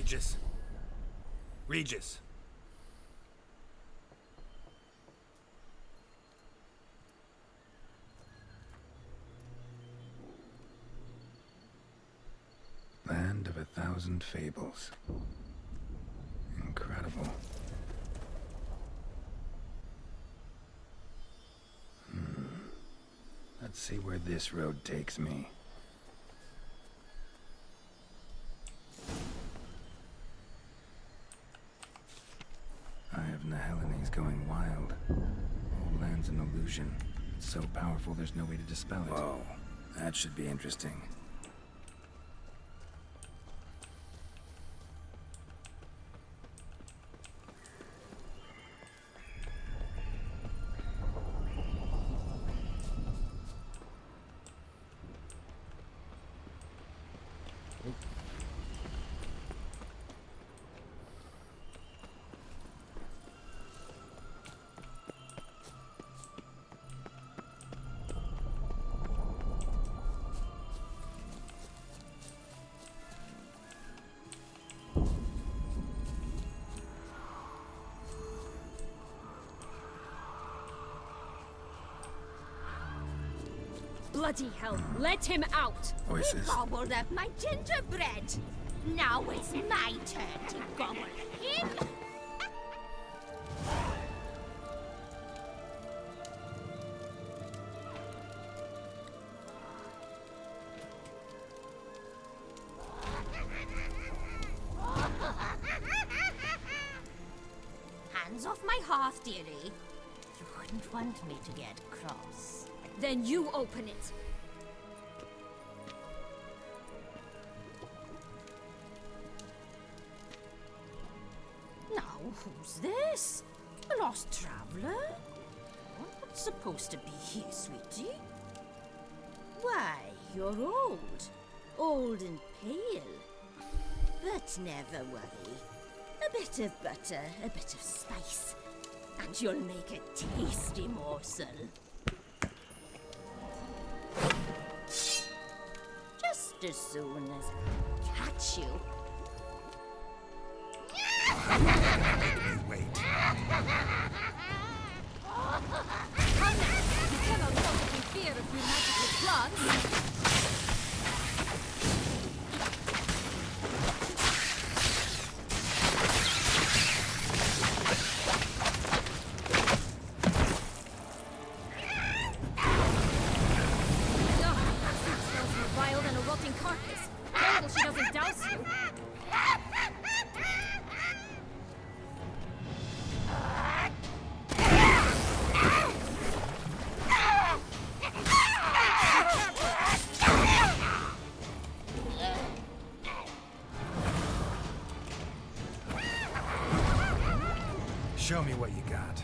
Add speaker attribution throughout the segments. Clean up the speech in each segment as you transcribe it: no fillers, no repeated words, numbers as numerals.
Speaker 1: Regis. Regis.
Speaker 2: Land of 1,000 fables. Incredible. Let's see where this road takes me. Eye of Nehelines going wild. Old land's an illusion. It's so powerful there's no way to dispel it. Whoa, that should be interesting.
Speaker 3: Bloody hell, let him out!
Speaker 2: Voices.
Speaker 4: He gobbled up my gingerbread. Now it's my turn to gobble him. Hands off my hearth, dearie. You wouldn't want me to get cross.
Speaker 3: Then you open it.
Speaker 4: Now, who's this? A lost traveler? I'm not supposed to be here, sweetie. Why, you're old. Old and pale. But never worry. A bit of butter, a bit of spice, and you'll make a tasty morsel. Just as soon as I catch you.
Speaker 1: Wait.
Speaker 3: Come now, you cannot help but be fear of your magical plants. Carcass. Careful she doesn't douse you.
Speaker 1: Show me what you got.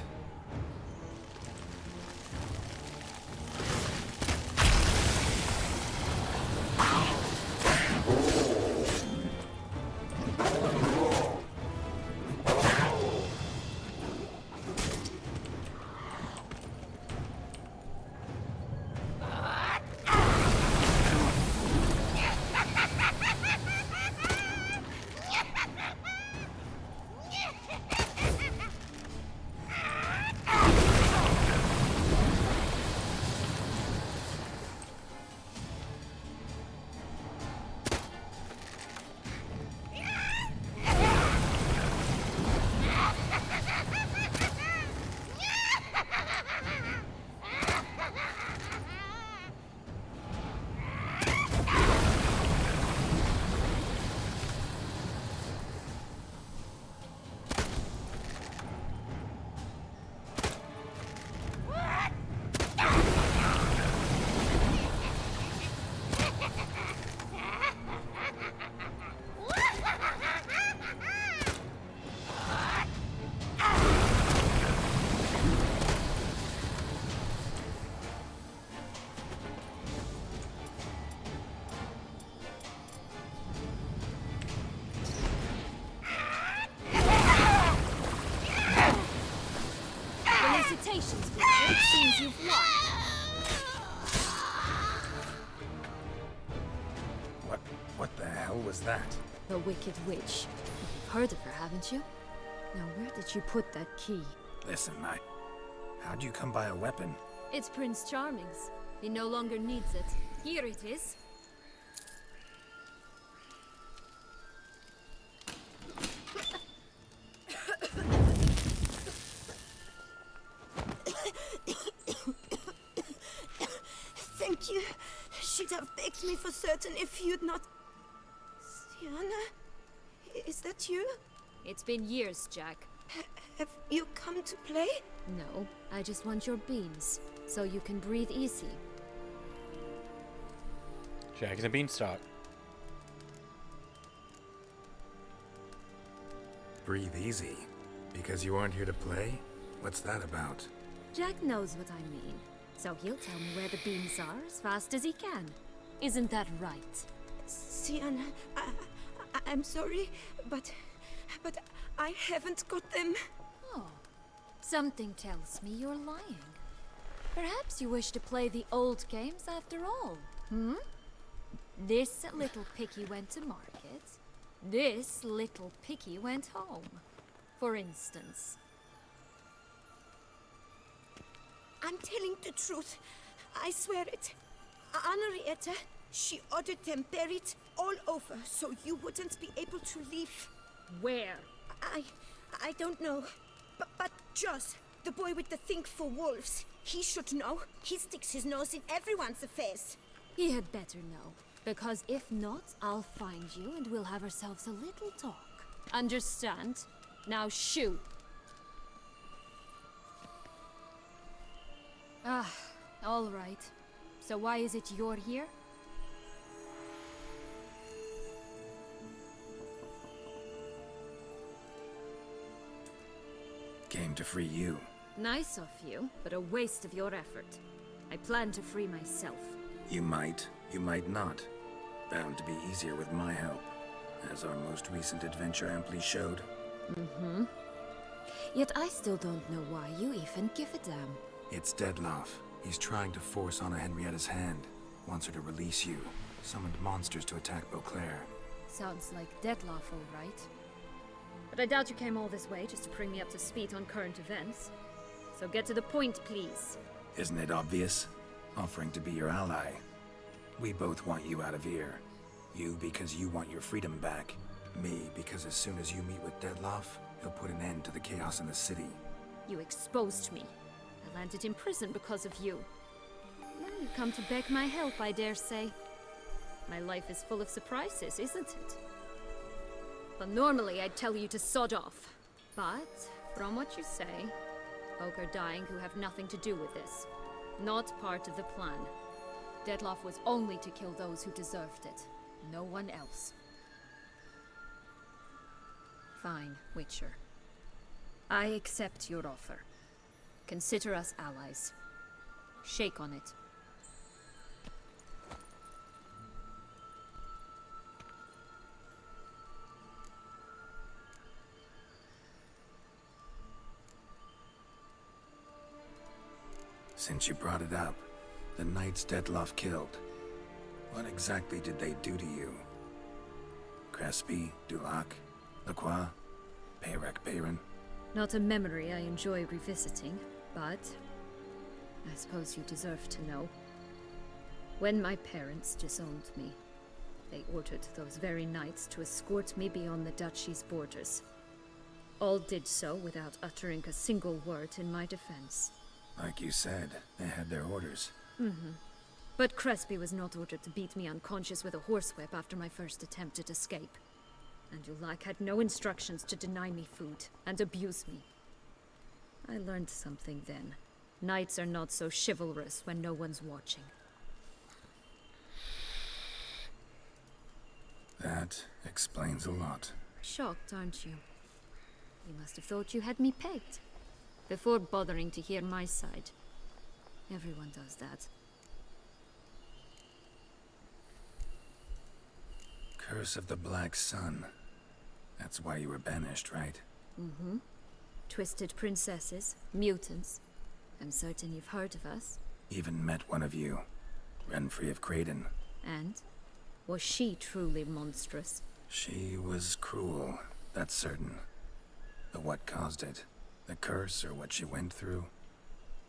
Speaker 3: Felicitations, Victor. It seems you've won.
Speaker 2: What the hell was that?
Speaker 3: The Wicked Witch. heard of her, haven't you? Now, where did you put that key?
Speaker 2: Listen, how'd you come by a weapon?
Speaker 3: It's Prince Charming's. He no longer needs it. Here it is.
Speaker 4: Thank you. She'd have begged me for certain if you'd not... Sienna? Is that you?
Speaker 3: It's been years, Jack.
Speaker 4: Have you come to play?
Speaker 3: No, I just want your beans, so you can breathe easy.
Speaker 5: Jack and the Beanstalk.
Speaker 2: Breathe easy. Because you aren't here to play? What's that about?
Speaker 3: Jack knows what I mean, so he'll tell me where the beans are as fast as he can. Isn't that right?
Speaker 4: Sienna, I'm sorry, but I haven't got them.
Speaker 3: Oh, something tells me you're lying. Perhaps you wish to play the old games after all, hmm? This little picky went to market. This little picky went home, for instance.
Speaker 4: I'm telling the truth. I swear it. Henrietta, she ordered them buried all over so you wouldn't be able to leave.
Speaker 3: Where?
Speaker 4: I don't know. But Joss, the boy with the thing for wolves, he should know. He sticks his nose in everyone's affairs.
Speaker 3: He had better know, because if not, I'll find you and we'll have ourselves a little talk. Understand? Now shoot. Ah, all right. So why is it you're here?
Speaker 2: Came to free you.
Speaker 3: Nice of you, but a waste of your effort. I plan to free myself.
Speaker 2: You might not. Bound to be easier with my help, as our most recent adventure amply showed.
Speaker 3: Mm-hmm. Yet I still don't know why you even give a damn.
Speaker 2: It's Dettlaff. He's trying to force Anna Henrietta's hand. Wants her to release you. Summoned monsters to attack Beauclair.
Speaker 3: Sounds like Dettlaff, all right. But I doubt you came all this way just to bring me up to speed on current events. So get to the point, please.
Speaker 2: Isn't it obvious? Offering to be your ally. We both want you out of here. You because you want your freedom back. Me because as soon as you meet with Dettlaff, he'll put an end to the chaos in the city.
Speaker 3: You exposed me. I landed in prison because of you. Now you come to beg my help, I dare say. My life is full of surprises, isn't it? Well, normally I'd tell you to sod off. But, from what you say, folk are dying who have nothing to do with this. Not part of the plan. Dettlaff was only to kill those who deserved it. No one else. Fine, Witcher. I accept your offer. Consider us allies. Shake on it.
Speaker 2: Since you brought it up, the knights Dettlaff killed. What exactly did they do to you? Crespi, Dulac, Lacroix, Peyrac Peyran?
Speaker 3: Not a memory I enjoy revisiting, but I suppose you deserve to know. When my parents disowned me, they ordered those very knights to escort me beyond the duchy's borders. All did so without uttering a single word in my defense.
Speaker 2: Like you said, they had their orders.
Speaker 3: Mm-hmm. But Crespi was not ordered to beat me unconscious with a horsewhip after my first attempted escape. And Dulac had no instructions to deny me food and abuse me. I learned something then. Knights are not so chivalrous when no one's watching.
Speaker 2: That explains a lot.
Speaker 3: Shocked, aren't you? You must have thought you had me pegged. Before bothering to hear my side. Everyone does that.
Speaker 2: Curse of the Black Sun. That's why you were banished, right?
Speaker 3: Mm-hmm. Twisted princesses, mutants. I'm certain you've heard of us.
Speaker 2: Even met one of you. Renfri of Creighton.
Speaker 3: And? Was she truly monstrous?
Speaker 2: She was cruel. that's certain. But what caused it? The curse or what she went through?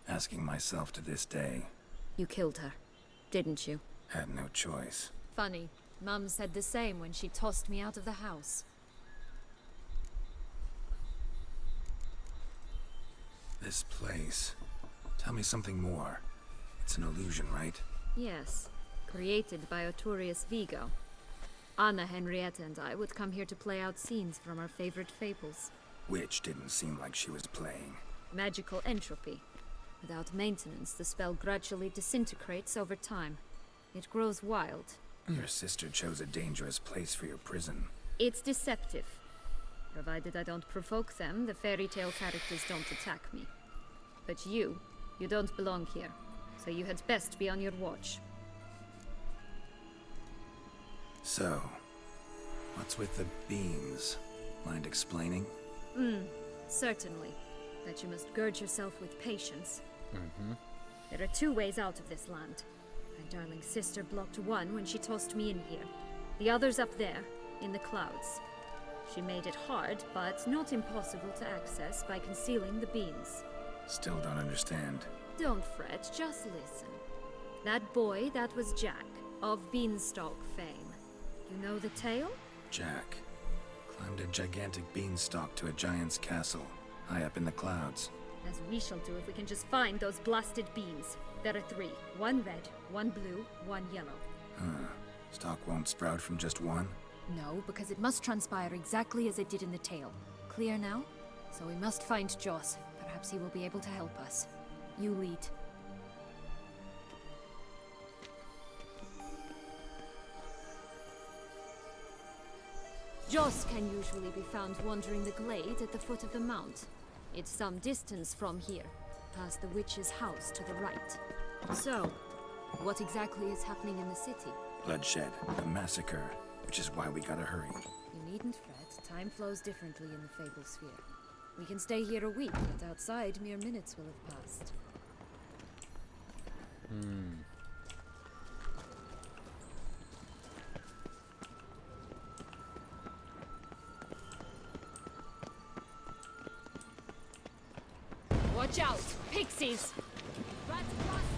Speaker 2: Asking myself to this day.
Speaker 3: You killed her, didn't you?
Speaker 2: Had no choice.
Speaker 3: Funny. Mum said the same when she tossed me out of the house.
Speaker 2: This place. Tell me something more. It's an illusion, right?
Speaker 3: Yes, created by Arturius Vigo. Anna, Henrietta, and I would come here to play out scenes from our favorite fables.
Speaker 2: Which didn't seem like she was playing.
Speaker 3: Magical entropy. Without maintenance, the spell gradually disintegrates over time. It grows wild.
Speaker 2: Your sister chose a dangerous place for your prison.
Speaker 3: It's deceptive. Provided I don't provoke them, the fairy tale characters don't attack me. But you don't belong here, so you had best be on your watch.
Speaker 2: So, what's with the beans? Mind explaining?
Speaker 3: Certainly. But you must gird yourself with patience. There are two ways out of this land. My darling sister blocked one when she tossed me in here. The other's up there, in the clouds. She made it hard, but not impossible to access by concealing the beans.
Speaker 2: Still don't understand.
Speaker 3: Don't fret, just listen. That boy, that was Jack, of Beanstalk fame. You know the tale?
Speaker 2: Jack climbed a gigantic beanstalk to a giant's castle, high up in the clouds.
Speaker 3: As we shall do if we can just find those blasted beans. There are 3. 1 red, 1 blue, 1 yellow.
Speaker 2: Stalk won't sprout from just one?
Speaker 3: No, because it must transpire exactly as it did in the tale. Clear now? So we must find Joss. Perhaps he will be able to help us. You lead. Joss can usually be found wandering the glade at the foot of the mount. It's some distance from here, past the witch's house to the right. So, what exactly is happening in the city?
Speaker 2: Bloodshed, a massacre, which is why we gotta hurry.
Speaker 3: You needn't fret. Time flows differently in the Fable Sphere. We can stay here a week, but outside, mere minutes will have passed. Watch out! Pixies! Rat blaster!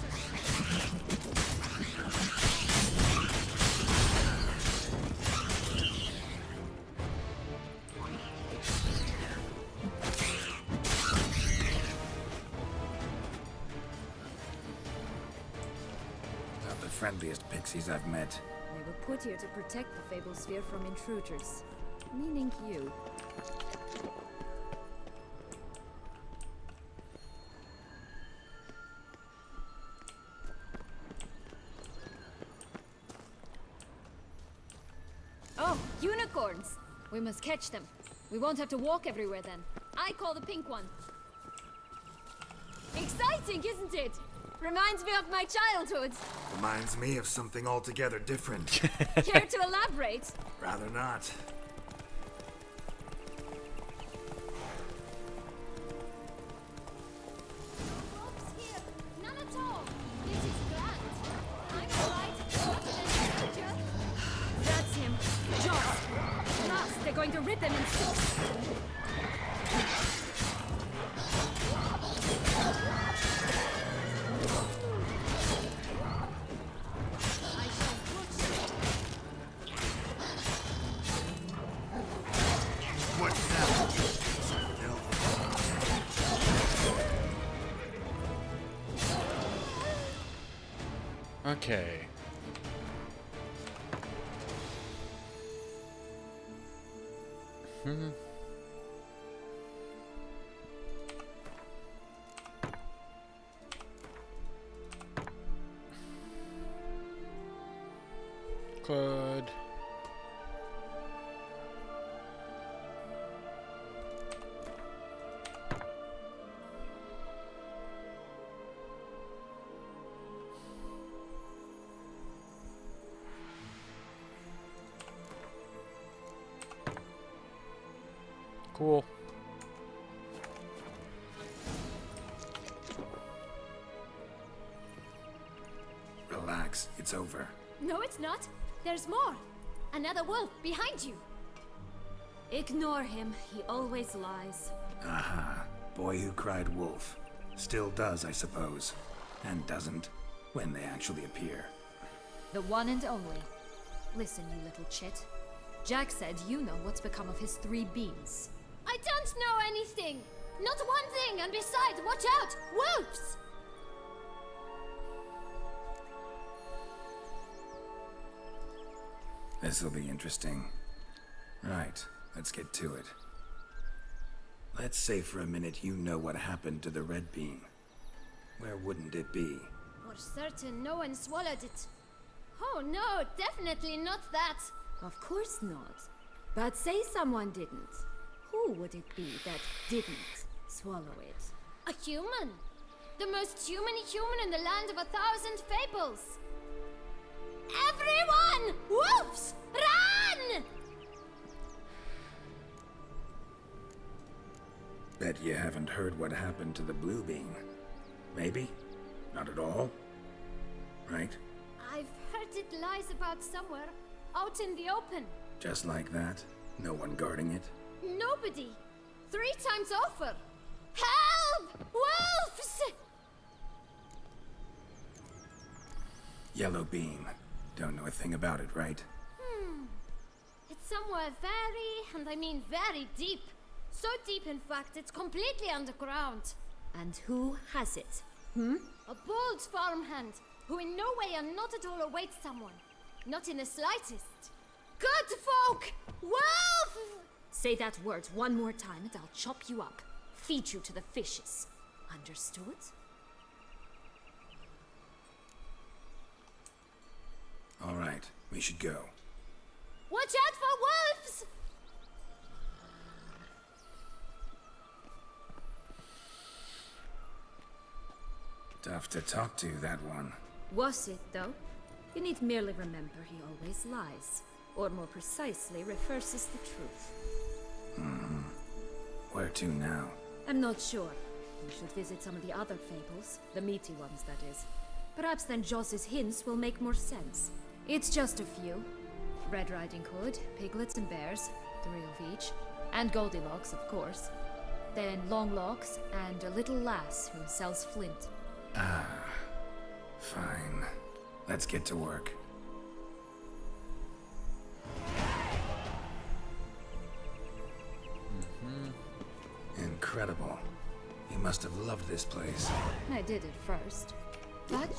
Speaker 2: Not the friendliest pixies I've met.
Speaker 3: They were put here to protect the Fable Sphere from intruders. Meaning you. Oh, unicorns! We must catch them. We won't have to walk everywhere then. I call the pink one. Exciting, isn't it? Reminds me of my childhood.
Speaker 1: Reminds me of something altogether different.
Speaker 3: Care to elaborate?
Speaker 1: Rather not.
Speaker 3: Here. None at all. This is grand. I'm alright. That's him. Joss. Last, they're going to rip him in 6.
Speaker 1: What's that?
Speaker 5: Okay. Could... Cool.
Speaker 2: Relax, it's over.
Speaker 3: No, it's not. There's more. Another wolf behind you. Ignore him. He always lies.
Speaker 2: Aha. Boy who cried wolf. Still does, I suppose. And doesn't, when they actually appear.
Speaker 3: The one and only. Listen, you little chit. Jack said you know what's become of his 3 beans.
Speaker 6: I don't know anything! Not one thing, and besides, watch out! Wolves!
Speaker 2: This'll be interesting. Right, let's get to it. Let's say for a minute you know what happened to the red bean. Where wouldn't it be?
Speaker 6: For certain, no one swallowed it. Oh no, definitely not that.
Speaker 3: Of course not. But say someone didn't. Who would it be that didn't swallow it?
Speaker 6: A human. The most humany human in the land of 1,000 fables. Everyone! Wolves! Run!
Speaker 2: Bet you haven't heard what happened to the blue bean. Maybe? Not at all? Right?
Speaker 6: I've heard it lies about somewhere, out in the open.
Speaker 2: Just like that? No one guarding it?
Speaker 6: Nobody. 3 times over. Help! Wolves!
Speaker 2: Yellow bean. Don't know a thing about it, right?
Speaker 6: It's somewhere very, and I mean very deep. So deep, in fact, it's completely underground.
Speaker 3: And who has it?
Speaker 6: A bold farmhand, who in no way and not at all awaits someone. Not in the slightest. Good folk! Wolf!
Speaker 3: Say that word one more time and I'll chop you up. Feed you to the fishes. Understood?
Speaker 2: All right, we should go.
Speaker 6: Watch out for wolves!
Speaker 2: Tough to talk to, that one.
Speaker 3: Was it, though? You need merely remember he always lies. Or more precisely, reverses the truth.
Speaker 2: Where to now?
Speaker 3: I'm not sure. We should visit some of the other fables. The meaty ones, that is. Perhaps then Joss's hints will make more sense. It's just a few. Red Riding Hood, piglets and bears, 3 of each. And Goldilocks, of course. Then Longlocks, and a little lass who sells flint.
Speaker 2: Fine. Let's get to work. Incredible. You must have loved this place.
Speaker 3: I did it first. But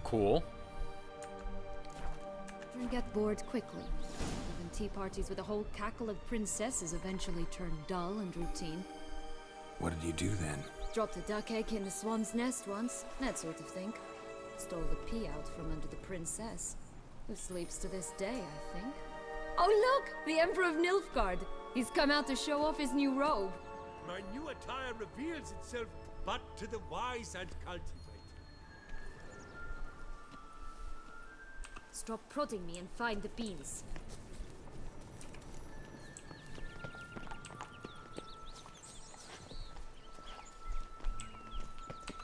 Speaker 5: Cool.
Speaker 3: you get bored quickly. Even tea parties with a whole cackle of princesses eventually turn dull and routine.
Speaker 2: What did you do then?
Speaker 3: Dropped a duck egg in the swan's nest once, that sort of thing. Stole the pea out from under the princess, who sleeps to this day, I think. Oh look! The Emperor of Nilfgaard! He's come out to show off his new robe.
Speaker 7: My new attire reveals itself but to the wise and cultivated.
Speaker 3: Stop prodding me and find the beans.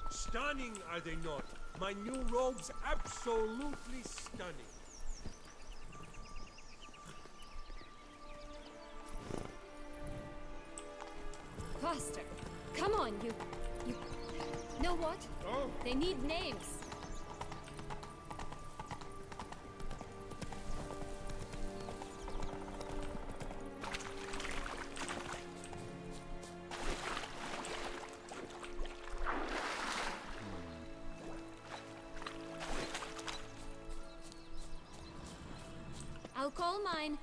Speaker 7: Stunning, are they not? My new robe's absolutely stunning.
Speaker 3: Faster! Come on, you... Know what?
Speaker 7: Oh,
Speaker 3: They need names. I'll call mine...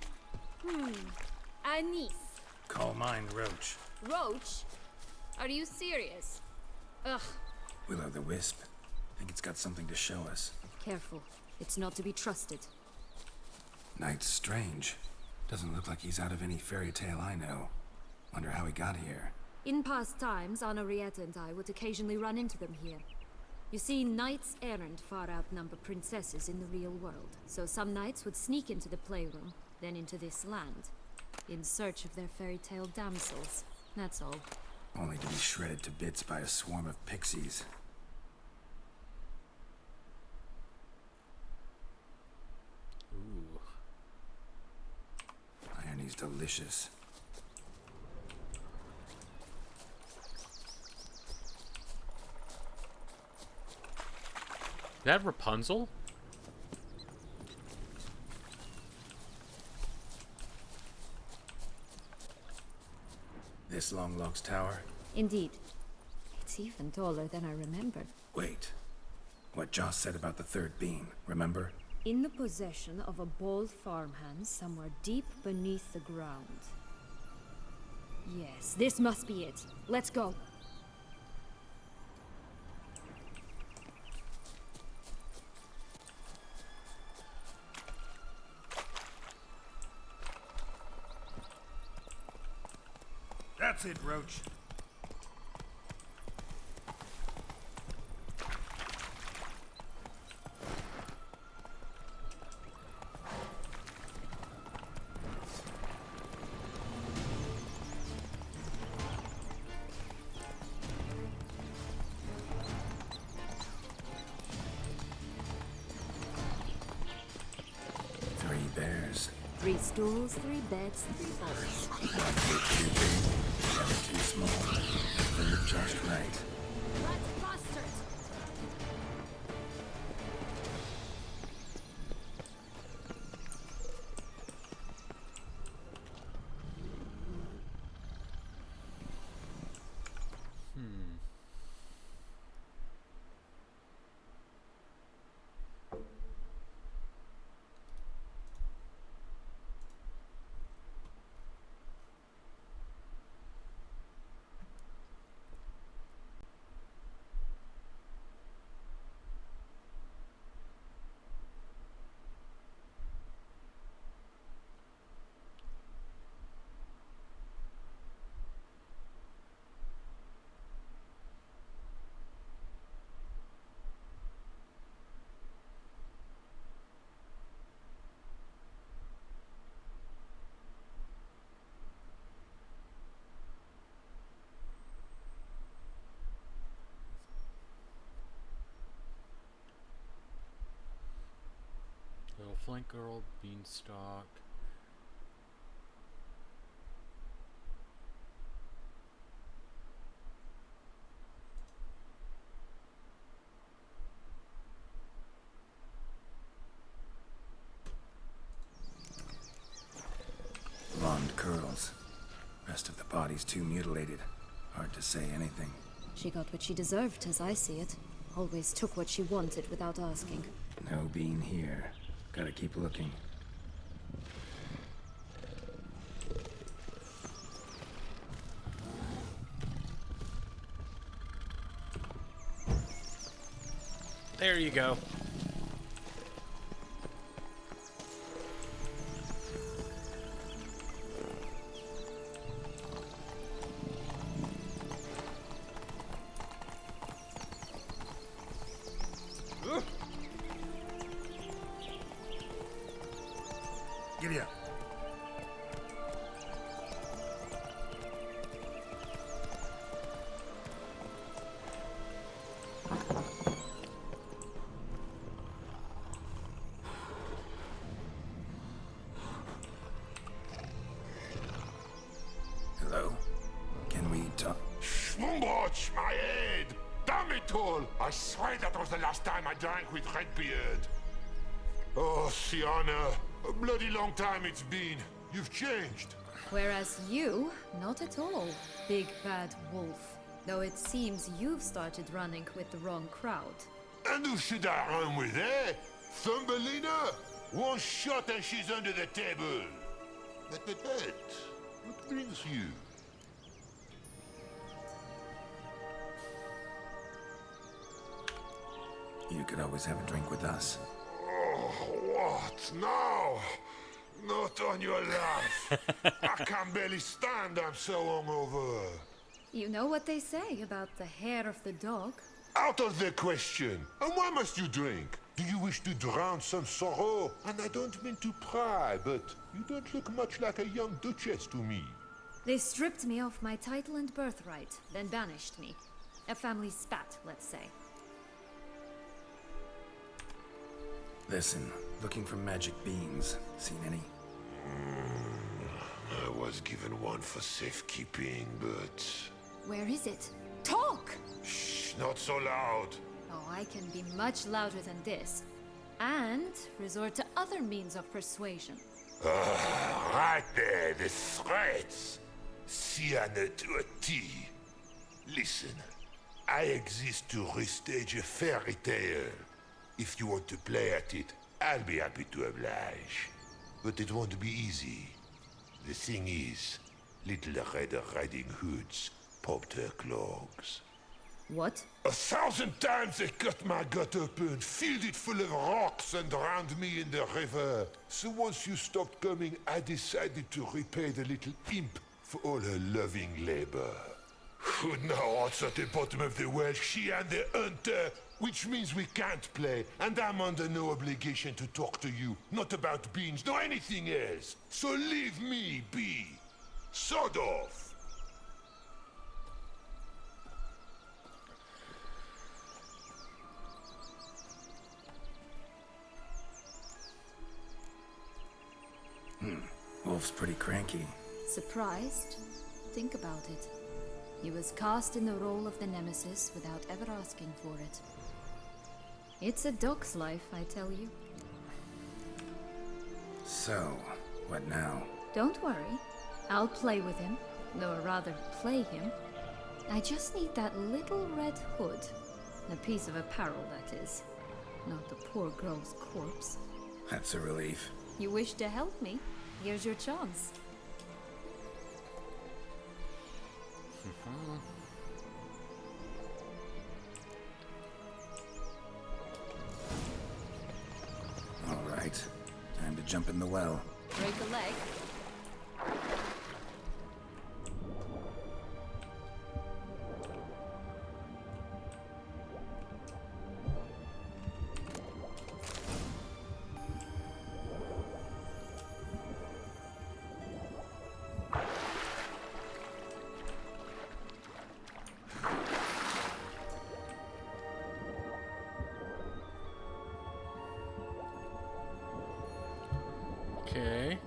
Speaker 3: Anise.
Speaker 2: Call mine Roach.
Speaker 3: Roach? Are you serious? Ugh.
Speaker 2: Will-o'-the-wisp. Think it's got something to show us.
Speaker 3: Careful. It's not to be trusted.
Speaker 2: Knight's strange. Doesn't look like he's out of any fairy tale I know. Wonder how he got here.
Speaker 3: In past times, Anarietta and I would occasionally run into them here. You see, knights errant far outnumber princesses in the real world. So some knights would sneak into the playroom, then into this land, in search of their fairy tale damsels. That's all.
Speaker 2: Only to be shredded to bits by a swarm of pixies. She's delicious.
Speaker 5: That Rapunzel?
Speaker 2: This Longlock's tower?
Speaker 3: Indeed. It's even taller than I remembered.
Speaker 2: Wait. What Joss said about the third beam, remember?
Speaker 3: In the possession of a bold farmhand somewhere deep beneath the ground. Yes, this must be it. Let's go.
Speaker 1: That's it, Roach.
Speaker 2: Three bears.
Speaker 3: 3 stools, 3 beds, 3 bowls.
Speaker 2: Too big, never too small. They're just right.
Speaker 6: Rat bastard!
Speaker 5: Little Flint Girl, Beanstalk.
Speaker 2: Blonde curls. Rest of the body's too mutilated. Hard to say anything.
Speaker 3: She got what she deserved, as I see it. Always took what she wanted without asking.
Speaker 2: No bean here. Gotta keep looking.
Speaker 5: There you go.
Speaker 1: Giddy up.
Speaker 2: Hello? Can we talk?
Speaker 8: Schwumboch, my head! Damn it all! I swear that was the last time I drank with Redbeard. Oh, Sienna, a bloody long time it's been. You've changed.
Speaker 3: Whereas you, not at all, big bad wolf. Though it seems you've started running with the wrong crowd.
Speaker 8: And who should I run with, eh? Thumbelina? One shot and she's under the table. But, what brings you?
Speaker 2: You could always have a drink with us.
Speaker 8: Oh, what now? Not on your life. I can barely stand, I'm so hungover.
Speaker 3: You know what they say about the hair of the dog?
Speaker 8: Out of the question. And why must you drink? Do you wish to drown some sorrow? And I don't mean to pry, but you don't look much like a young duchess to me.
Speaker 3: They stripped me of my title and birthright, then banished me. A family spat, let's say.
Speaker 2: Listen, looking for magic beans. Seen any?
Speaker 8: I was given one for safekeeping, but...
Speaker 6: Where is it? Talk!
Speaker 8: Shh, not so loud.
Speaker 3: Oh, I can be much louder than this. And resort to other means of persuasion.
Speaker 8: Right there, the threats. Sienna to a T. Listen, I exist to restage a fairy tale. If you want to play at it, I'll be happy to oblige. But it won't be easy. The thing is, Little Red Riding Hoods popped her clogs.
Speaker 3: What?
Speaker 8: 1,000 times they cut my gut open, filled it full of rocks, and drowned me in the river. So once you stopped coming, I decided to repay the little imp for all her loving labor. Who now rots at the bottom of the well, she and the hunter, which means we can't play, and I'm under no obligation to talk to you, not about beans, nor anything else. So leave me be. Sod off.
Speaker 2: Wolf's pretty cranky.
Speaker 3: Surprised? Think about it. He was cast in the role of the Nemesis without ever asking for it. It's a dog's life, I tell you.
Speaker 2: So, what now?
Speaker 3: Don't worry. I'll play with him. Or rather, play him. I just need that little red hood. A piece of apparel, that is. Not the poor girl's corpse.
Speaker 2: That's a relief.
Speaker 3: You wish to help me? Here's your chance.
Speaker 2: All right. Time to jump in the well.
Speaker 3: Break a leg.
Speaker 5: Okay.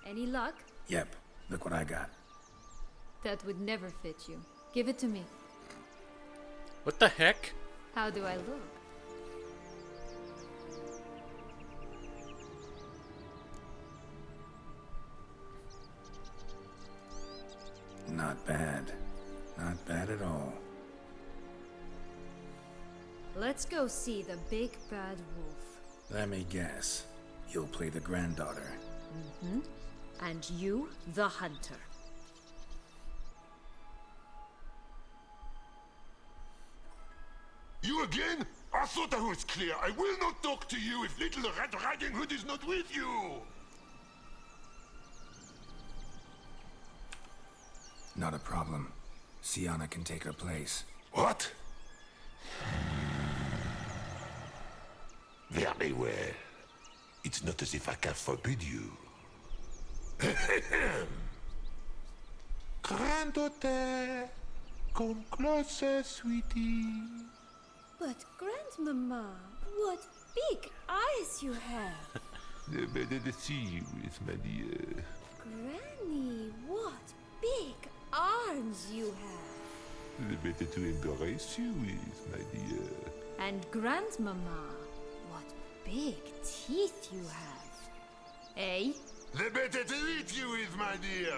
Speaker 3: Any luck?
Speaker 2: Yep. Look what I got.
Speaker 3: That would never fit you. Give it to me.
Speaker 5: What the heck?
Speaker 3: How do I look?
Speaker 2: Not bad. Not bad at all.
Speaker 3: Let's go see the big bad wolf.
Speaker 2: Let me guess. You'll play the granddaughter.
Speaker 3: And you, the hunter.
Speaker 8: You again? I thought I was clear. I will not talk to you if Little Red Riding Hood is not with you.
Speaker 2: Not a problem. Sienna can take her place.
Speaker 8: What? Very well. It's not as if I can forbid you. Granddaughter, come closer, sweetie.
Speaker 4: But Grandmama, what big eyes you have!
Speaker 8: The better to see you is, my dear.
Speaker 4: Granny, what big arms you have!
Speaker 8: The better to embrace you is, my dear.
Speaker 3: And Grandmama, what big teeth you have. Eh?
Speaker 8: The better to eat you is, my dear.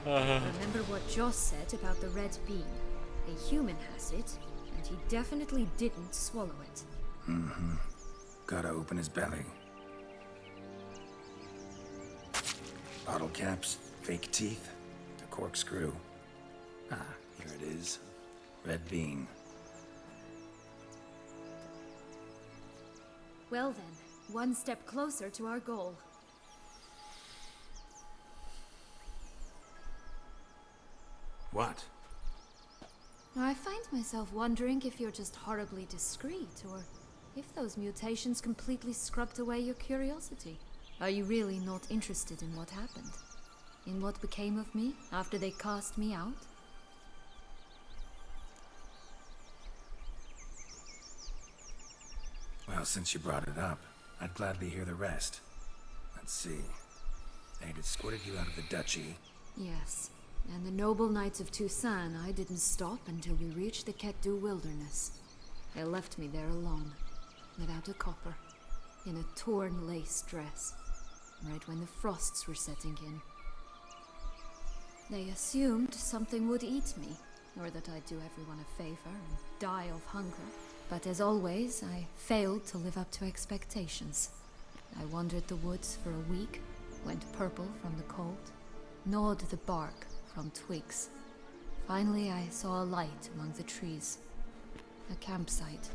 Speaker 3: Remember what Joss said about the red bean. A human has it, and he definitely didn't swallow it.
Speaker 2: Gotta open his belly. Bottle caps, fake teeth, a corkscrew. Ah, here it is. Red bean.
Speaker 3: Well then, one step closer to our goal.
Speaker 2: What?
Speaker 3: I find myself wondering if you're just horribly discreet, or if those mutations completely scrubbed away your curiosity. Are you really not interested in what happened? In what became of me after they cast me out?
Speaker 2: Well, since you brought it up, I'd gladly hear the rest. Let's see. They'd escorted you out of the duchy.
Speaker 3: Yes, and the noble knights of Toussaint, I didn't stop until we reached the Ketdu wilderness. They left me there alone, without a copper, in a torn lace dress, right when the frosts were setting in. They assumed something would eat me, or that I'd do everyone a favor and die of hunger. But as always, I failed to live up to expectations. I wandered the woods for a week, went purple from the cold, gnawed the bark from twigs. Finally, I saw a light among the trees. A campsite.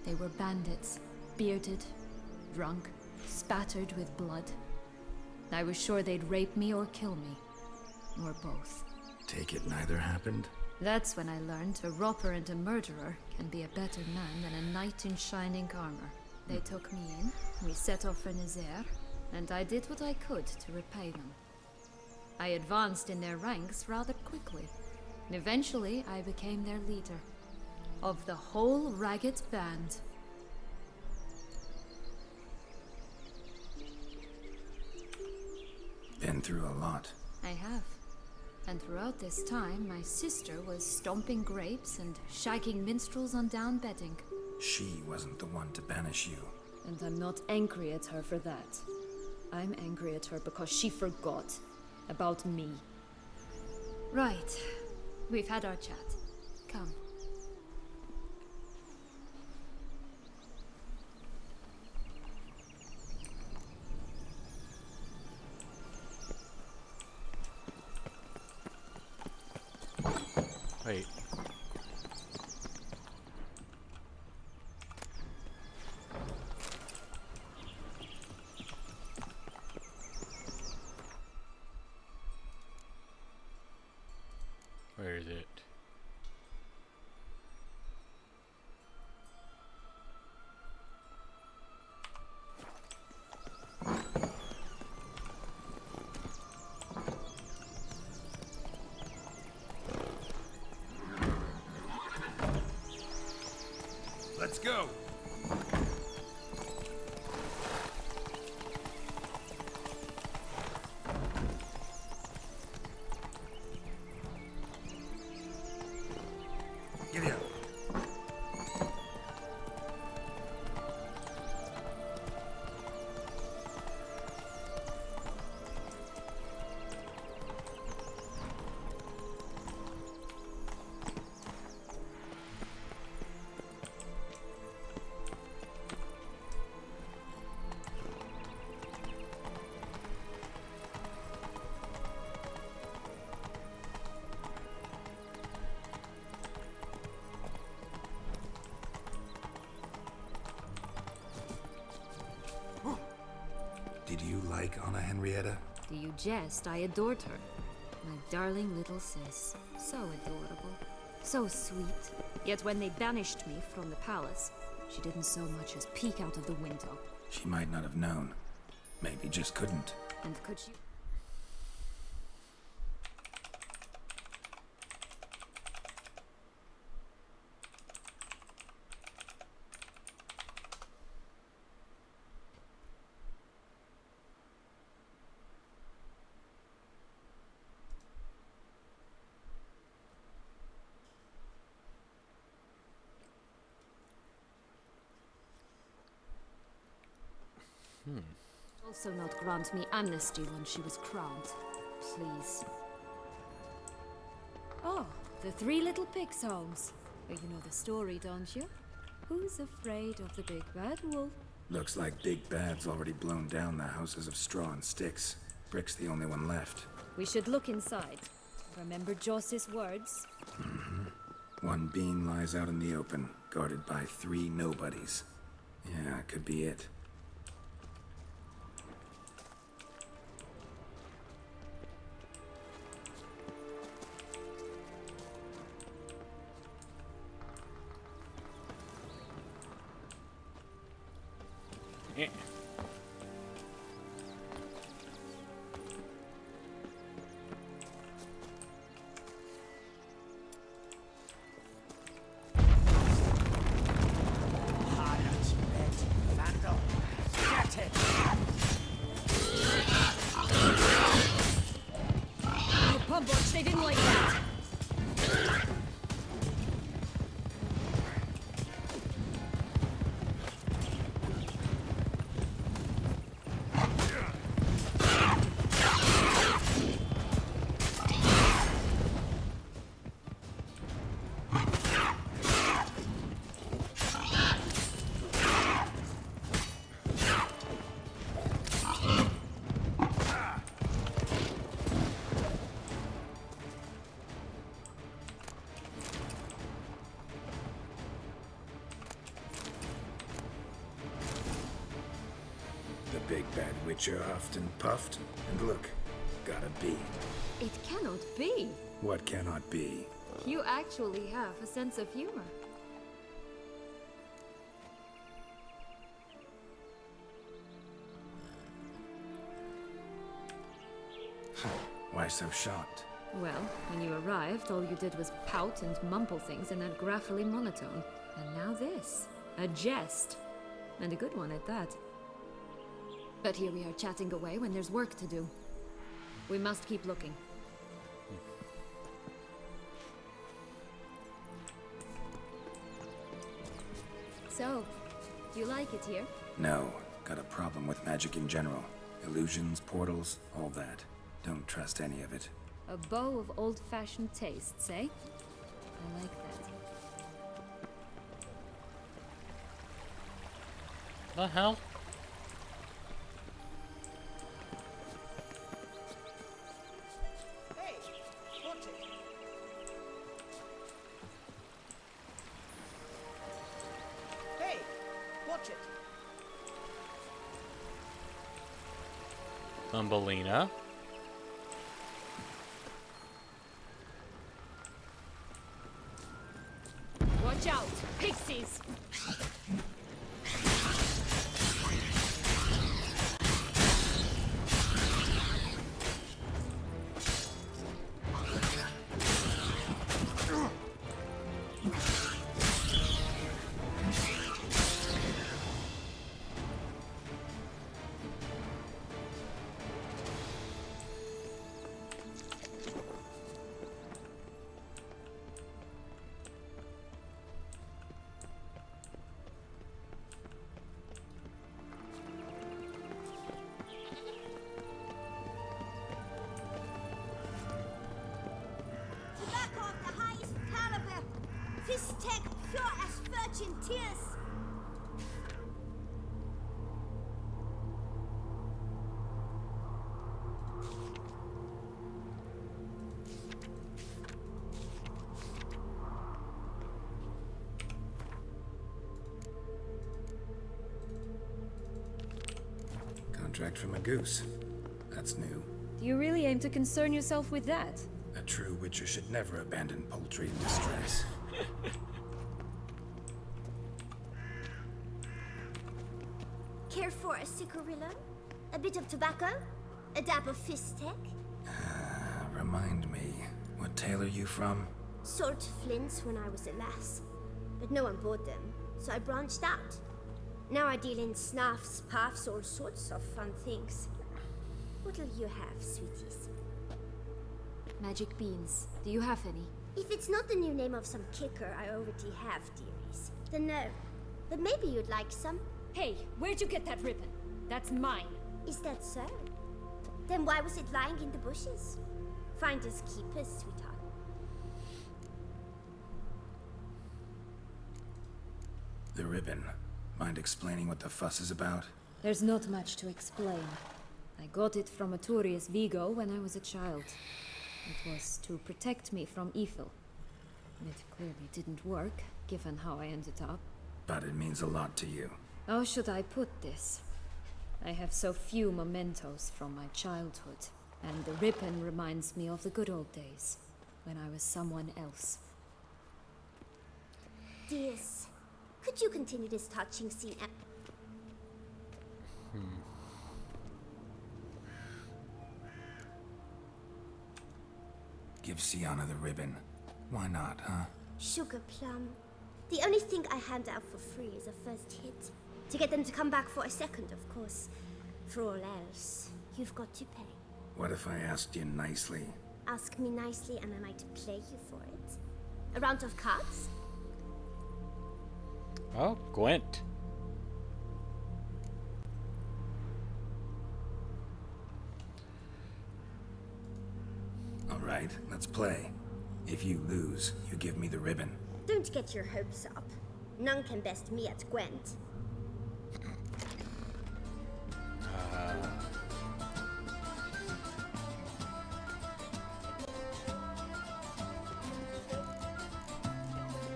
Speaker 3: They were bandits, bearded, drunk, spattered with blood. I was sure they'd rape me or kill me. Or both.
Speaker 2: Take it neither happened?
Speaker 3: That's when I learned a robber and a murderer can be a better man than a knight in shining armor. They took me in, we set off for Nazaire, and I did what I could to repay them. I advanced in their ranks rather quickly, and eventually I became their leader. Of the whole ragged band.
Speaker 2: Been through a lot.
Speaker 3: I have. And throughout this time, my sister was stomping grapes and shagging minstrels on down bedding.
Speaker 2: She wasn't the one to banish you.
Speaker 3: And I'm not angry at her for that. I'm angry at her because she forgot about me. Right. We've had our chat. Come.
Speaker 5: Wait. Where is it?
Speaker 1: Let's go. Giddy up.
Speaker 2: Did you like Anna Henrietta?
Speaker 3: Do you jest? I adored her. My darling little sis. So adorable. So sweet. Yet when they banished me from the palace, she didn't so much as peek out of the window.
Speaker 2: She might not have known. Maybe just couldn't.
Speaker 3: And could she? Also not grant me amnesty when she was crowned. Please. Oh, the Three Little Pigs homes. You know the story, don't you? Who's afraid of the big bad wolf?
Speaker 2: Looks like Big Bad's already blown down the houses of straw and sticks. Brick's the only one left.
Speaker 3: We should look inside. Remember Joss's words?
Speaker 2: One beam lies out in the open, guarded by 3 nobodies. Yeah, could be it.
Speaker 5: Eh.
Speaker 3: Oh, Pumbleweed, they didn't like that.
Speaker 2: The big bad witcher huffed and puffed, and look, got a bee.
Speaker 3: It cannot be.
Speaker 2: What cannot be?
Speaker 3: You actually have a sense of humor.
Speaker 2: Why so shocked?
Speaker 3: Well, when you arrived, all you did was pout and mumble things in that graphically monotone. And now this. A jest. And a good one at that. But here we are chatting away when there's work to do. We must keep looking. So, do you like it here?
Speaker 2: No, got a problem with magic in general. Illusions, portals, all that. Don't trust any of it.
Speaker 3: A bow of old-fashioned tastes, eh? I like that.
Speaker 5: The hell?
Speaker 9: Hey, watch it. Hey, watch it.
Speaker 5: Thumbelina.
Speaker 3: Watch out! Pixies!
Speaker 4: Tobacco of the highest caliber. Fist tech pure as virgin tears.
Speaker 2: Contract from a goose. That's new.
Speaker 3: Do you really aim to concern yourself with that?
Speaker 2: A true witcher should never abandon poultry in distress.
Speaker 4: Care for a cigarillo? A bit of tobacco? A dab of fist tech?
Speaker 2: Remind me, what tale are you from?
Speaker 4: Sold flints when I was a lass, but no one bought them, so I branched out. Now I deal in snuffs, puffs, all sorts of fun things. What'll you have, sweeties?
Speaker 3: Magic beans. Do you have any?
Speaker 4: If it's not the new name of some kicker I already have, dearies, then no. But maybe you'd like some.
Speaker 3: Hey, where'd you get that ribbon? That's mine.
Speaker 4: Is that so? Then why was it lying in the bushes? Finders keepers, sweetheart.
Speaker 2: The ribbon. Mind explaining what the fuss is about?
Speaker 3: There's not much to explain. I got it from Aturius Vigo when I was a child. It was to protect me from evil. It clearly didn't work, given how I ended up.
Speaker 2: But it means a lot to you.
Speaker 3: How should I put this? I have so few mementos from my childhood, and the ribbon reminds me of the good old days, when I was someone else.
Speaker 4: Dears, could you continue this touching scene?
Speaker 2: Give Sienna the ribbon. Why not, huh?
Speaker 10: Sugar plum. The only thing I hand out for free is a first hit. To get them to come back for a second, of course. For all else, you've got to pay.
Speaker 2: What if I asked you nicely?
Speaker 10: Ask me nicely and I might play you for it. A round of cards?
Speaker 5: Oh, Gwent.
Speaker 2: All right, let's play. If you lose, you give me the ribbon.
Speaker 10: Don't get your hopes up. None can best me at Gwent.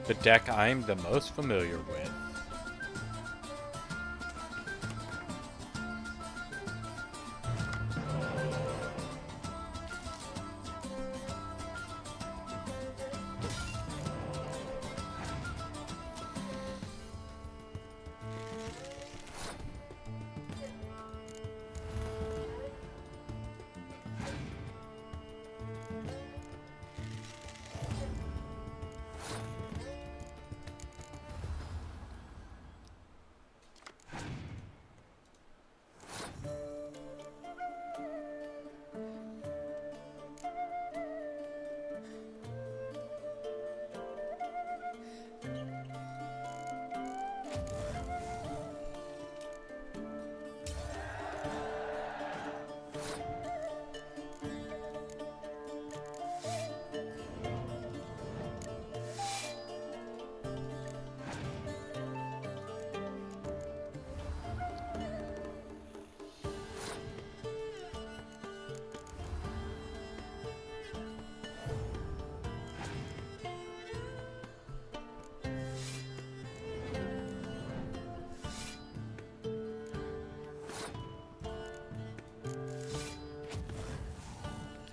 Speaker 5: The deck I'm the most familiar with.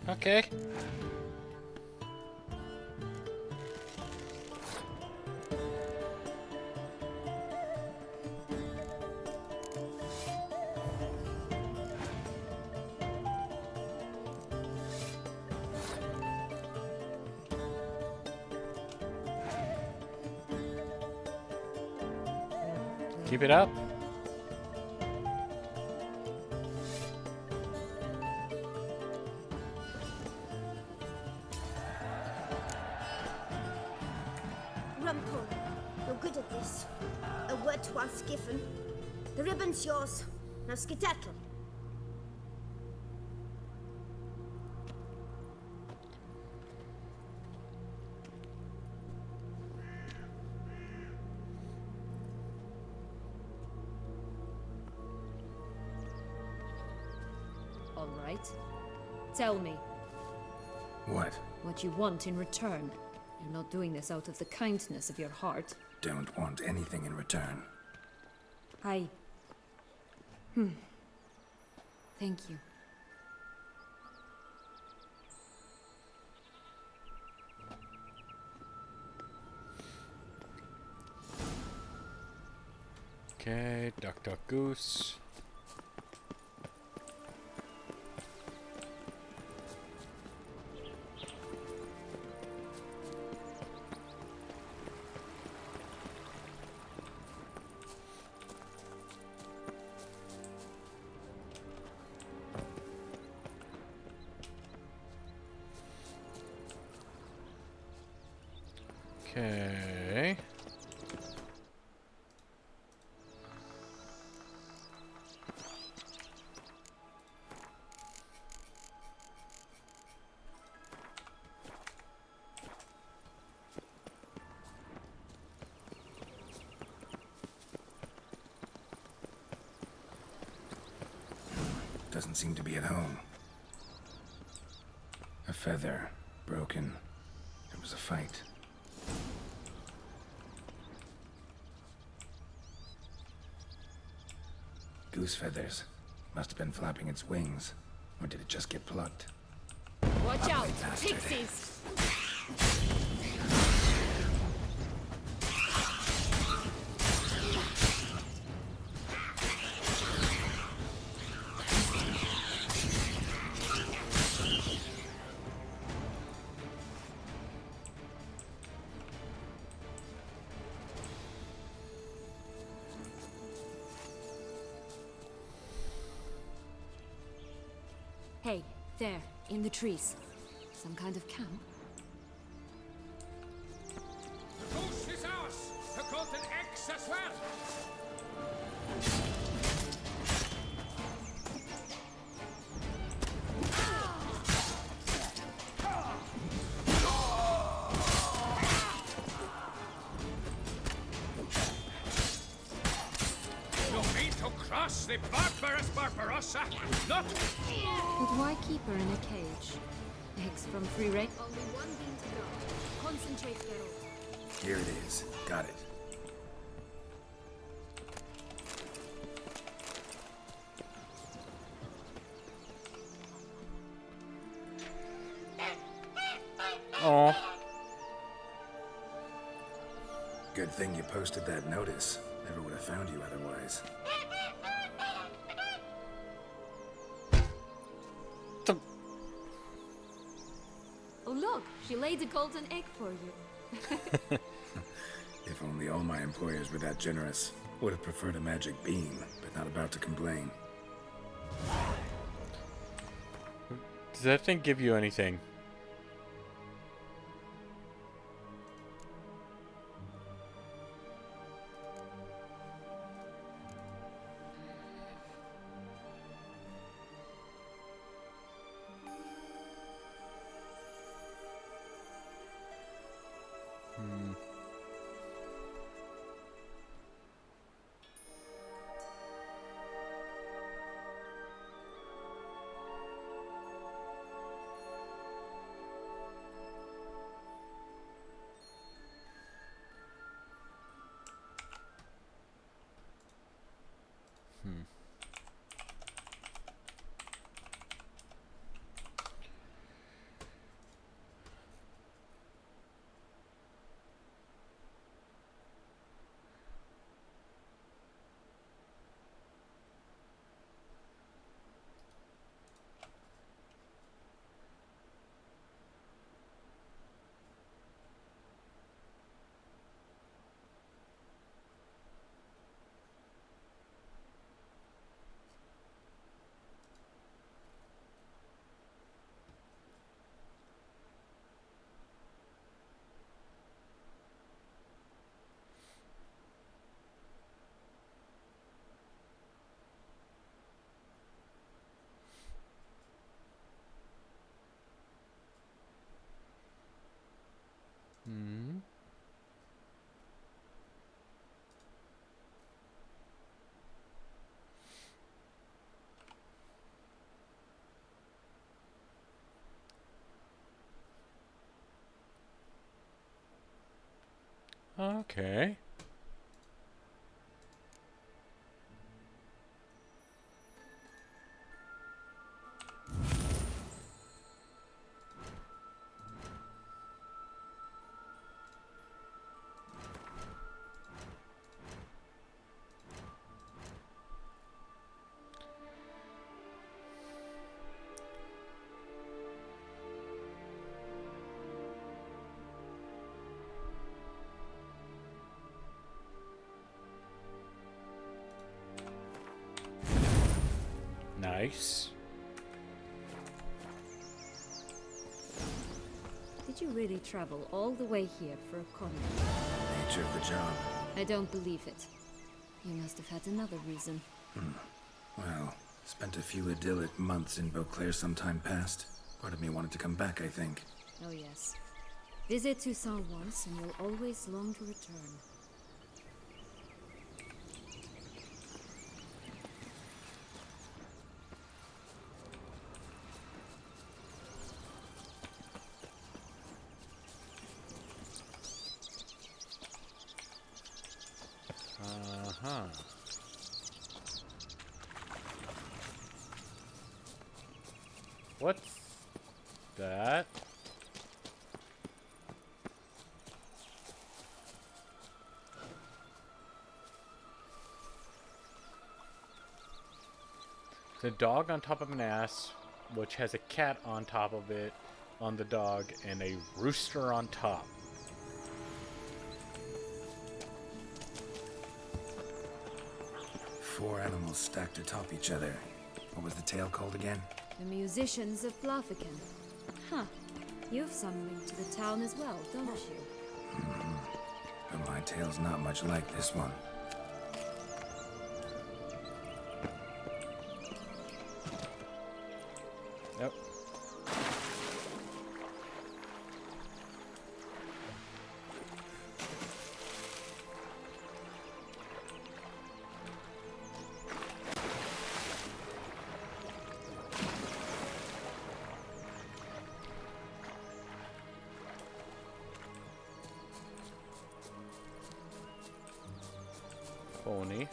Speaker 5: Okay. Keep it up.
Speaker 10: Rumpole, you're good at this. A word once given. The ribbon's yours. Now skedaddle.
Speaker 3: All right. Tell me
Speaker 2: What?
Speaker 3: what you want in return. You're not doing this out of the kindness of your heart.
Speaker 2: Don't want anything in return.
Speaker 3: Thank you.
Speaker 5: Okay, Duck Duck Goose. Okay.
Speaker 2: Doesn't seem to be at home. A feather. Broken. There was a fight. Goose feathers. Must have been flapping its wings. Or did it just get plucked?
Speaker 3: Watch out!
Speaker 2: bastard.
Speaker 3: Pixies! Hey, there, in the trees. Some kind of camp?
Speaker 7: The goose is ours! The golden eggs as well! You mean to cross the barbarous Barbarossa? Not...
Speaker 3: But why keep her in a cage? Eggs from free range?
Speaker 6: Only one bean to go. Concentrate, Geralt.
Speaker 2: Here it is. Got it.
Speaker 5: Oh,
Speaker 2: Good thing you posted that notice. Never would have found you otherwise.
Speaker 3: Oh look, she laid a golden egg for you.
Speaker 2: If only all my employers were that generous. Would have preferred a magic beam, but not about to complain.
Speaker 5: does that thing give you anything? Hmm. Okay. Nice.
Speaker 3: Did you really travel all the way here for a convent?
Speaker 2: Nature of the job.
Speaker 3: I don't believe it. You must have had another reason.
Speaker 2: Well, spent a few idyllic months in Beauclair some time past. Part of me wanted to come back, I think.
Speaker 3: Oh yes. Visit Toussaint once and you'll always long to return.
Speaker 5: Uh-huh. What's that? It's a dog on top of an ass, which has a cat on top of it, on the dog, and a rooster on top.
Speaker 2: Four animals stacked atop each other. What was the tale called again?
Speaker 3: The musicians of Blaviken. Huh. You've some link to the town as well, don't you?
Speaker 2: But my tale's not much like this one.
Speaker 5: Yep. Pony.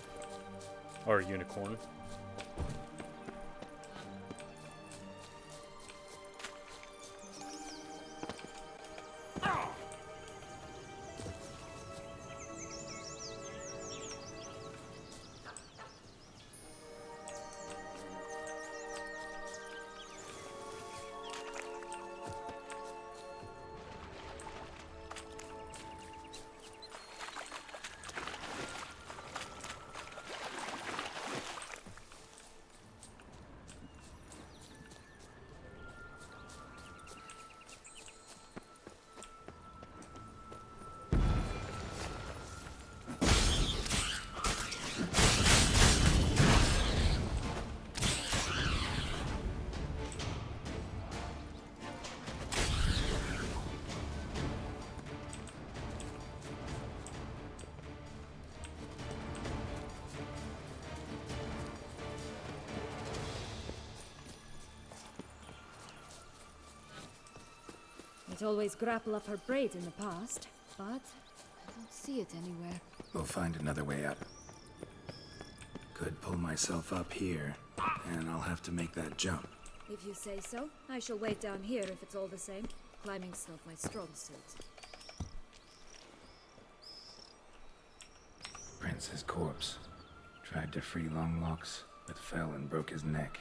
Speaker 5: Or unicorn.
Speaker 3: I'd always grapple up her braid in the past, but I don't see it anywhere.
Speaker 2: We'll find another way up. Could pull myself up here, and I'll have to make that jump.
Speaker 3: If you say so, I shall wait down here if it's all the same. Climbing's not my strong suit.
Speaker 2: Prince's corpse. Tried to free Longlocks, but fell and broke his neck.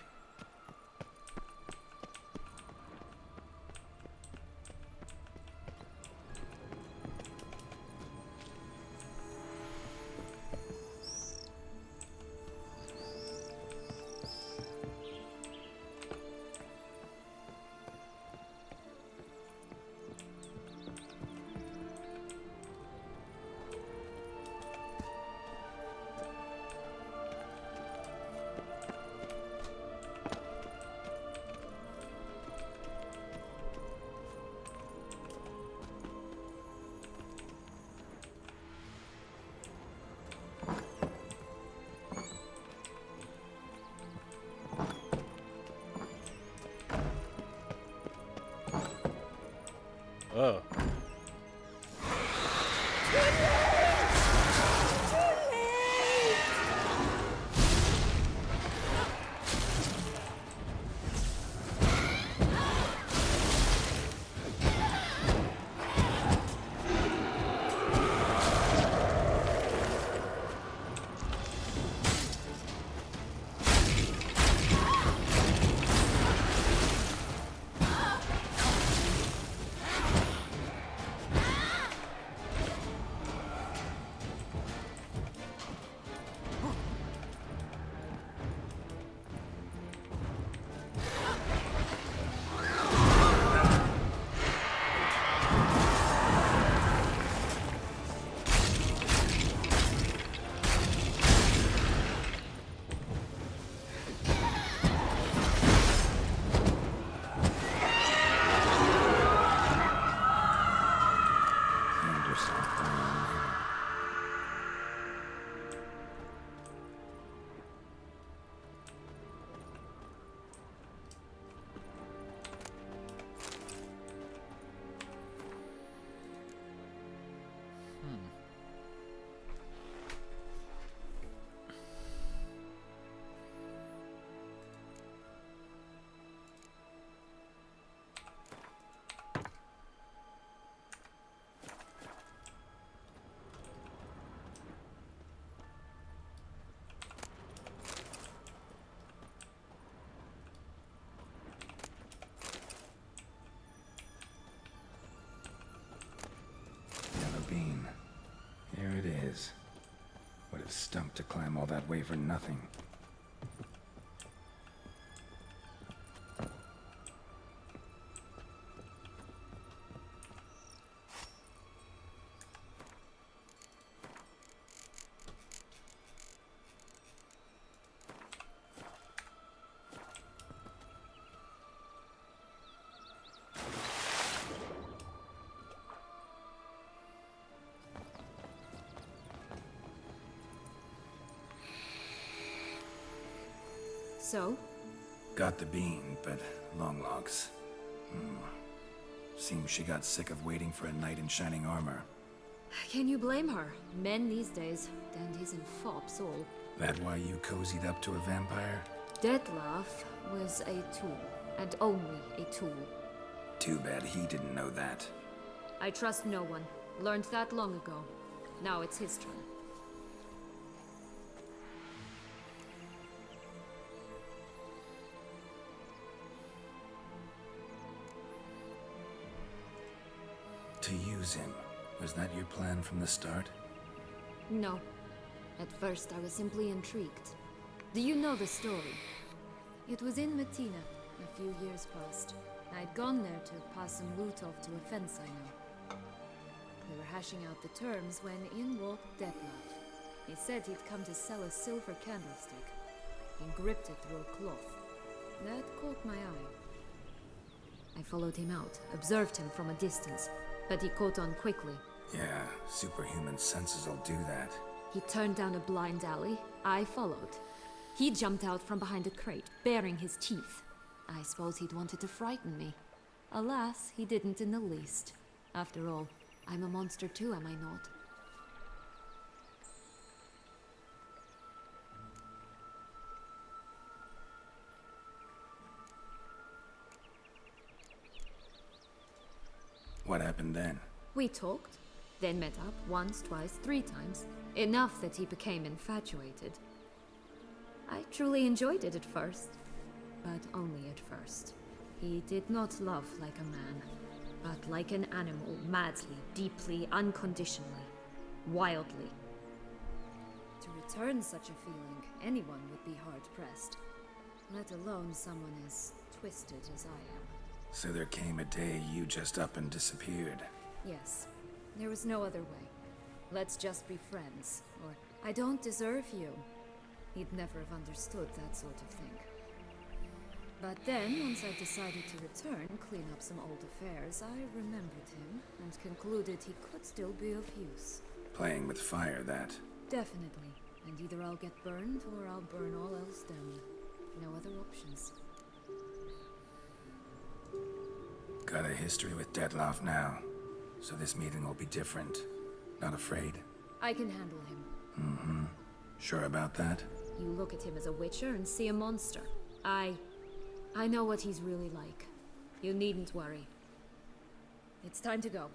Speaker 5: Oh. Bean. Here it is. Would have stumped to climb all that way for nothing.
Speaker 3: So?
Speaker 2: Got the bean, but long logs. Seems she got sick of waiting for a knight in shining armor.
Speaker 3: Can you blame her? Men these days, dandies and fops all.
Speaker 2: That why you cozied up to a vampire?
Speaker 3: Dettlaff was a tool, and only a tool.
Speaker 2: Too bad he didn't know that.
Speaker 3: I trust no one. Learned that long ago. Now it's his turn.
Speaker 2: To use him, was that your plan from the start?
Speaker 3: No. At first, I was simply intrigued. Do you know the story? It was in Matina, a few years past. I'd gone there to pass some loot off to a fence I know. We were hashing out the terms when in walked Dettlaff. He said he'd come to sell a silver candlestick. He gripped it through a cloth. That caught my eye. I followed him out, observed him from a distance, but he caught on quickly.
Speaker 2: Yeah, superhuman senses will do that.
Speaker 3: He turned down a blind alley. I followed. He jumped out from behind a crate, baring his teeth. I suppose he'd wanted to frighten me. Alas, he didn't in the least. After all, I'm a monster too, am I not?
Speaker 2: What happened then?
Speaker 3: We talked, then met up once, twice, 3 times. Enough that he became infatuated. I truly enjoyed it at first, but only at first. He did not love like a man, but like an animal, madly, deeply, unconditionally, wildly. To return such a feeling, anyone would be hard-pressed, let alone someone as twisted as I am.
Speaker 2: So there came a day you just up and disappeared.
Speaker 3: Yes, there was no other way. Let's just be friends, or I don't deserve you. He'd never have understood that sort of thing. But then, once I decided to return, clean up some old affairs, I remembered him and concluded he could still be of use.
Speaker 2: Playing with fire, that.
Speaker 3: Definitely. And either I'll get burned or I'll burn all else down. No other options.
Speaker 2: Got a history with Dettlaff now, so this meeting will be different. Not afraid?
Speaker 3: I can handle him.
Speaker 2: Mm-hmm. Sure about that?
Speaker 3: You look at him as a witcher and see a monster. I know what he's really like. You needn't worry. It's time to go.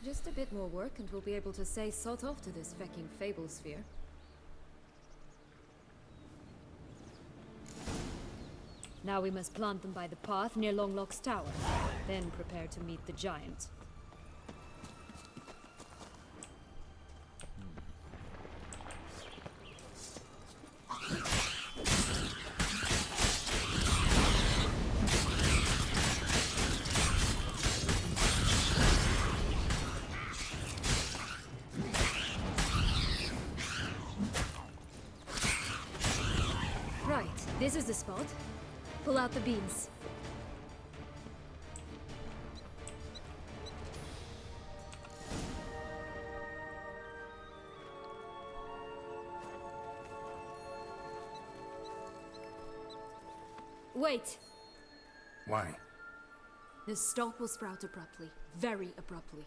Speaker 3: Just a bit more work and we'll be able to say sod off to this fecking fable sphere. Now we must plant them by the path near Longlock's tower. Then prepare to meet the giant. Right, this is the spot. Pull out the beams. Wait!
Speaker 2: Why?
Speaker 3: The stalk will sprout abruptly. Very abruptly.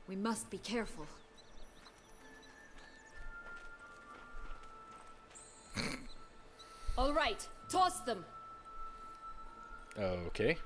Speaker 3: We must be careful. All right, toss them!
Speaker 5: Okay.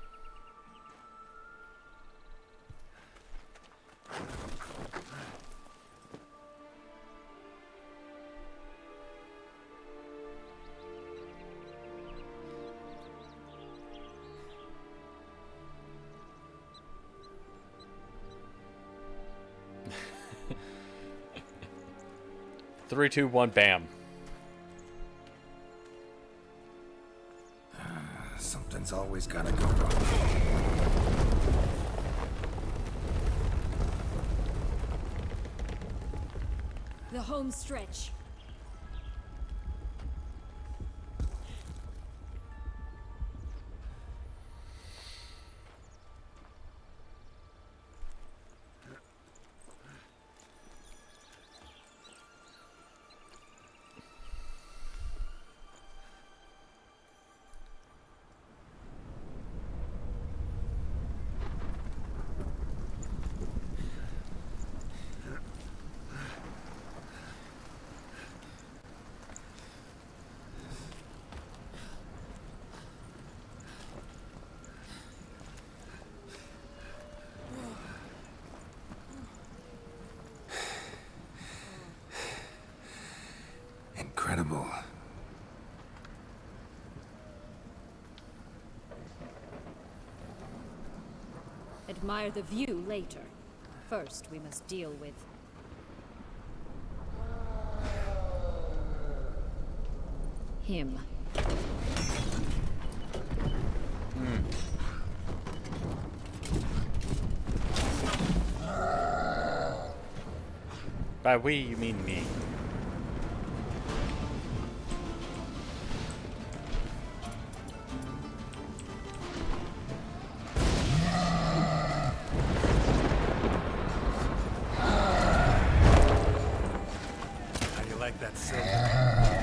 Speaker 5: Three, two, one, bam.
Speaker 2: Something's always gotta go wrong.
Speaker 3: The home stretch. admire the view later. First, we must deal with... him.
Speaker 5: By we, you mean me.
Speaker 2: How do you like that silver?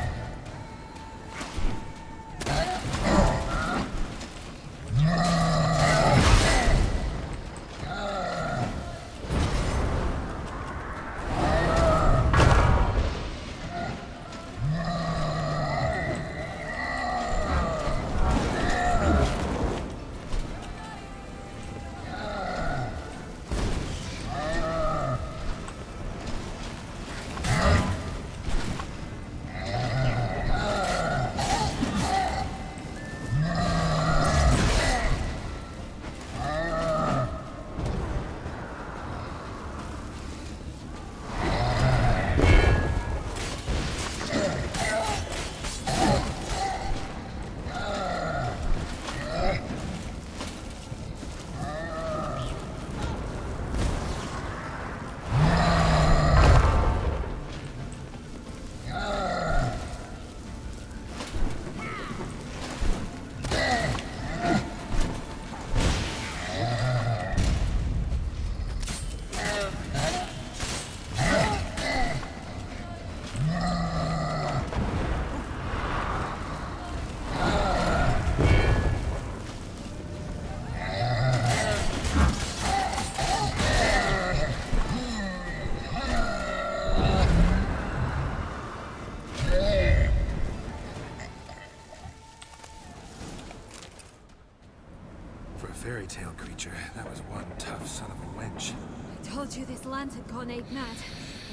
Speaker 2: For a fairy tale creature, that was one tough son of a wench.
Speaker 3: I told you this land had gone ape mad.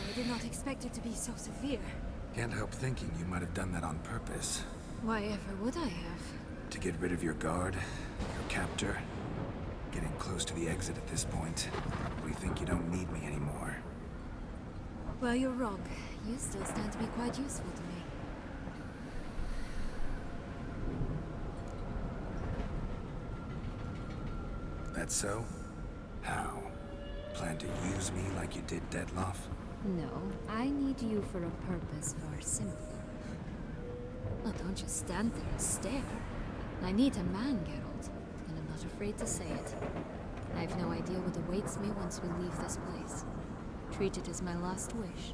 Speaker 3: I did not expect it to be so severe.
Speaker 2: Can't help thinking you might have done that on purpose.
Speaker 3: Why ever would I have?
Speaker 2: To get rid of your guard, your captor. Getting close to the exit at this point. Probably think you don't need me anymore.
Speaker 3: Well, you're wrong. You still stand to be quite useful to me.
Speaker 2: That so? How? Plan to use me like you did Detloff?
Speaker 3: No, I need you for a purpose far simpler. Well, don't just stand there and stare. I need a man, Geralt, and I'm not afraid to say it. I have no idea what awaits me once we leave this place. Treat it as my last wish.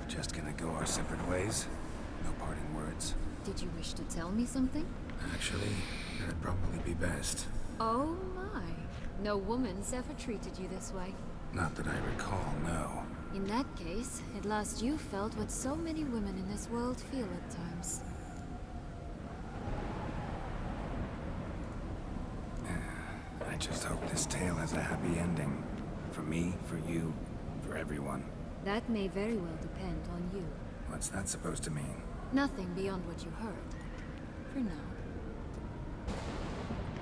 Speaker 2: Just gonna go our separate ways? No parting words?
Speaker 3: Did you wish to tell me something?
Speaker 2: Actually, that'd probably be best.
Speaker 3: Oh my. No woman's ever treated you this way.
Speaker 2: Not that I recall, no.
Speaker 3: In that case, at last you felt what so many women in this world feel at times.
Speaker 2: I just hope this tale has a happy ending. For me, for you, for everyone.
Speaker 3: That may very well depend on you.
Speaker 2: What's that supposed to mean?
Speaker 3: Nothing beyond what you heard. For now.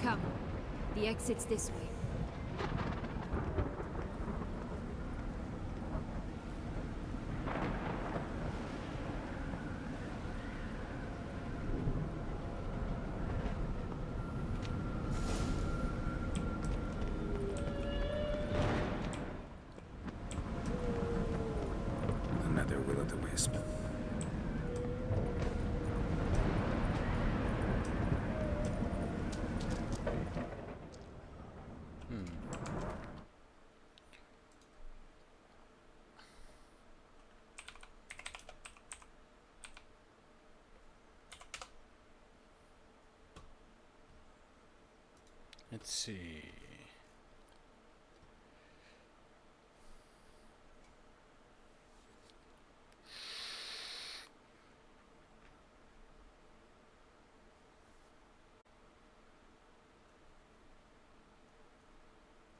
Speaker 3: Come. The exit's this way.
Speaker 2: Another will-o'-the-wisp.
Speaker 5: Let's see.